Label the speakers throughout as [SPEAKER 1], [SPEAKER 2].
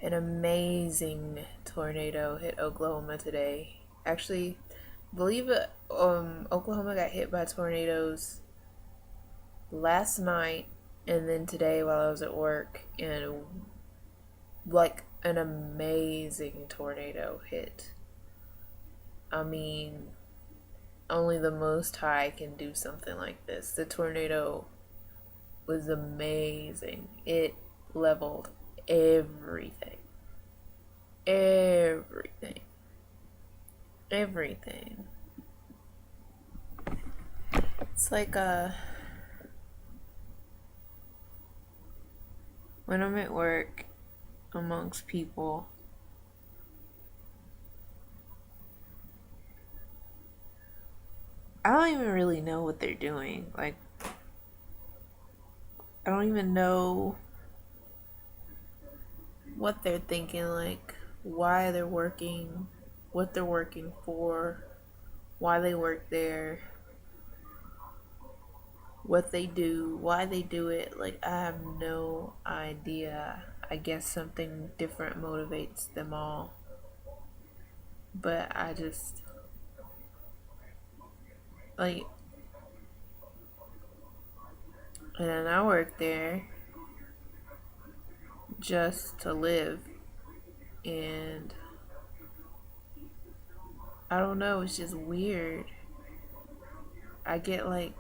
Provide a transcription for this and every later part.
[SPEAKER 1] An amazing tornado hit Oklahoma today. Actually, believe it, Oklahoma got hit by tornadoes last night and then today while I was at work, and like an amazing tornado hit. I mean, only the Most High can do something like this. The tornado was amazing. It leveled everything. Everything. Everything. It's like when I'm at work amongst people, I don't even really know what they're doing. Like, I don't even know what they're thinking, like why they're working, what they're working for, why they work there, what they do, why they do it. Like, I have no idea. I guess something different motivates them all. But I just, like, and then I work there just to live. And I don't know, it's just weird. I get like,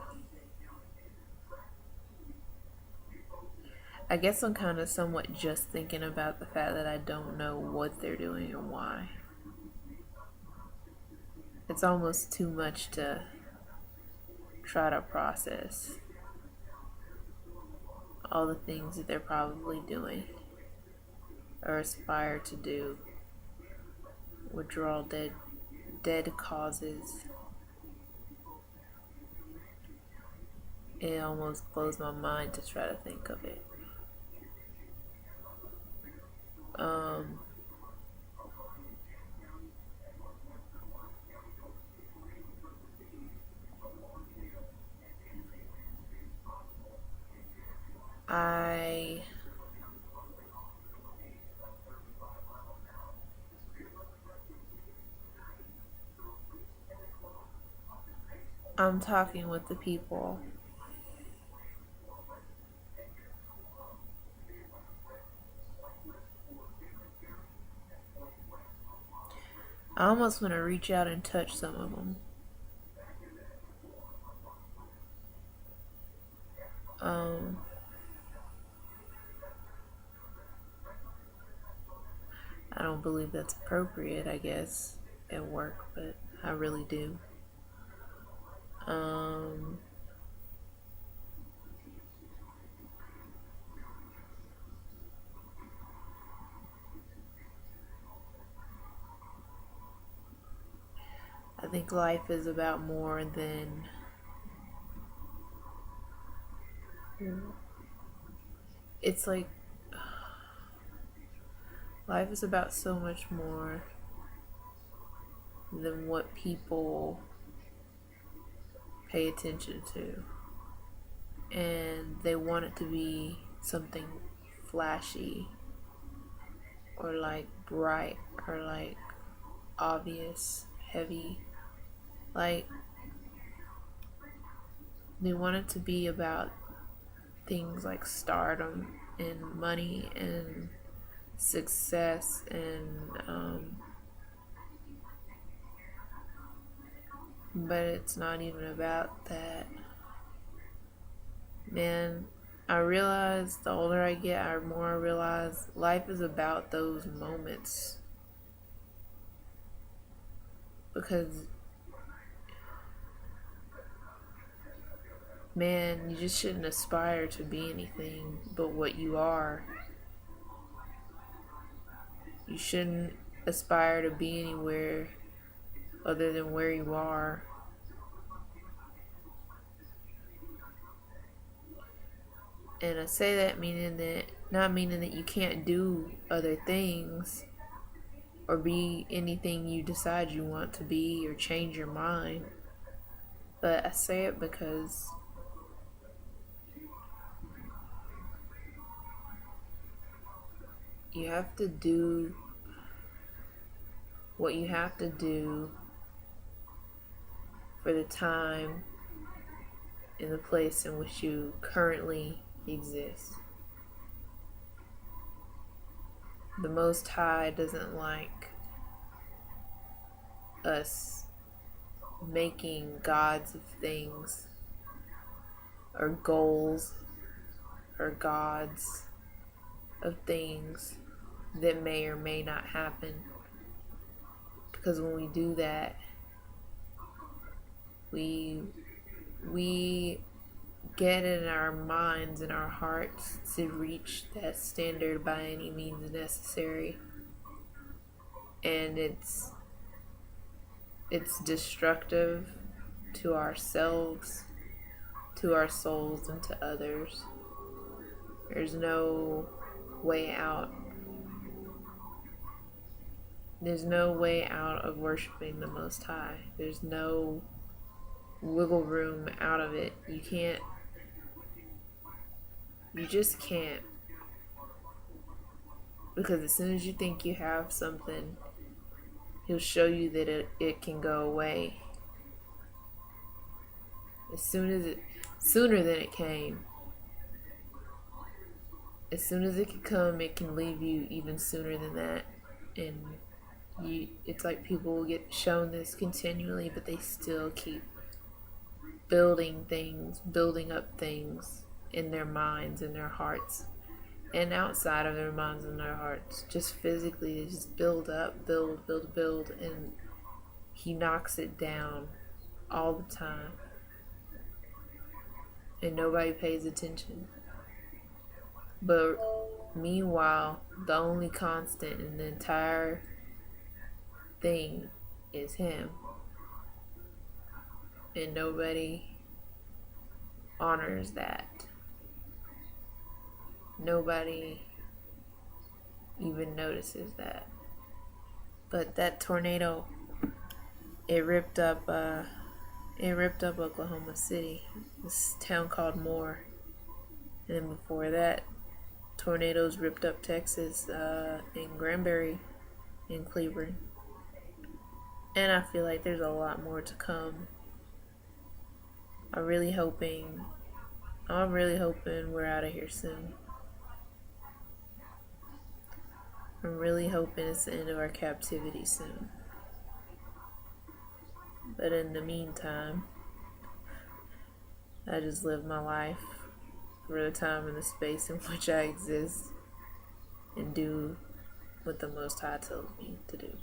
[SPEAKER 1] I guess I'm kind of somewhat just thinking about the fact that I don't know what they're doing and why. It's almost too much to try to process all the things that they're probably doing or aspire to do, which are all dead causes. It almost blows my mind to try to think of it. Um, I I'm talking with the people. I almost want to reach out and touch some of them. Um, I don't believe that's appropriate, I guess, at work, but I really do. Um, I think life is about more than it's like life is about so much more than what people pay attention to. And they want it to be something flashy or like bright or like obvious, heavy. Like, they want it to be about things like stardom and money and success and but it's not even about that. Man, I realize the older I get, the more I realize life is about those moments. Because, man, you just shouldn't aspire to be anything but what you are. You shouldn't aspire to be anywhere other than where you are. And I say that meaning that, not meaning that you can't do other things or be anything you decide you want to be or change your mind. But I say it because You have to do what you have to do for the time and the place in which you currently exist. The Most High doesn't like us making gods of things or goals or gods of things that may or may not happen. Because when we do that, we get in our minds and our hearts to reach that standard by any means necessary. And it's destructive to ourselves, to our souls, and to others. There's no way out. There's no way out of worshiping the Most High. There's no wiggle room out of it. You can't. You just can't. Because as soon as you think you have something, He'll show you that it can go away. Sooner than it came. As soon as it can come, it can leave you even sooner than that. And it's like people will get shown this continually, but they still keep building up things in their minds and their hearts, and outside of their minds and their hearts. Just physically, they just build up, build, and He knocks it down all the time. And nobody pays attention. But meanwhile, the only constant in the entire thing is Him. And nobody honors that. Nobody even notices that. But that tornado, it ripped up Oklahoma City, this town called Moore. And then before that, tornadoes ripped up Texas, in Granbury, in Cleveland. And I feel like there's a lot more to come. I'm really hoping we're out of here soon. I'm really hoping it's the end of our captivity soon. But in the meantime, I just live my life for the time and the space in which I exist and do what the Most High tells me to do.